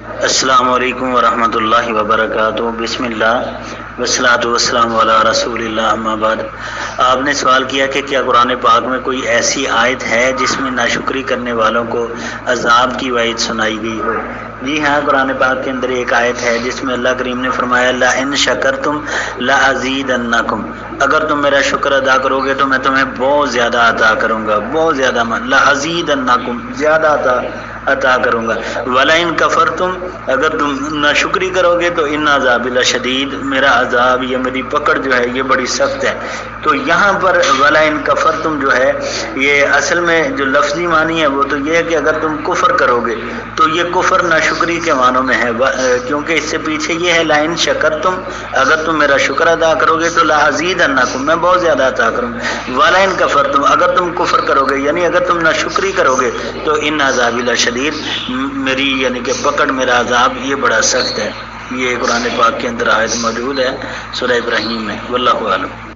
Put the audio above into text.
السلام علیکم ورحمۃ اللہ وبرکاتہ۔ بسم اللہ والصلاۃ والسلام علی رسول اللہ، اما بعد۔ آپ نے سوال کیا کہ کیا قرآن پاک میں کوئی ایسی آیت ہے جس میں ناشکری کرنے والوں کو عذاب کی وعید سنائی گئی ہو؟ جی ہاں، قرآن پاک کے اندر ایک آیت ہے جس میں اللہ کریم نے فرمایا لَئِن شَكَرْتُمْ لَأَزِيدَنَّكُمْ، اگر تم میرا شکر ادا کرو گے تو میں تمہیں بہت زیادہ عطا کروں گا، بہت زیادہ، لَأَزِيدَنَّكُمْ، زیادہ عطا کروں گا۔ وَلَئِن كَفَرْتُمْ، اگر تم ناشکری کرو گے تو ان عذاب لشدید، میرا عذاب، یہ میری پکڑ جو ہے یہ بڑی سخت ہے۔ تو یہاں پر وَلَئِن كَفَرْتُمْ جو ہے یہ اصل میں جو لفظی معنی ہے وہ تو یہ ہے کہ اگر تم کفر کرو گے، تو یہ کفر ناشکری کے معنوں میں ہے، کیونکہ اس سے پیچھے یہ ہے لَئِن شَكَرْتُمْ، اگر تم میرا شکر ادا کرو گے تو لَأَزِيدَنَّكُمْ، میں بہت زیادہ عطا کروں گا۔ وَلَئِن كَفَرْتُمْ، اگر تم کفر کرو گے یعنی اگر تم ناشکری کرو گے تو ان عذاب لشدید، میری یعنی کہ پکڑ، میرا عذاب یہ بڑا سخت ہے۔ یہ قرآن پاک کے اندر آیت موجود ہے سورہ ابراہیم میں۔ واللہ اعلم۔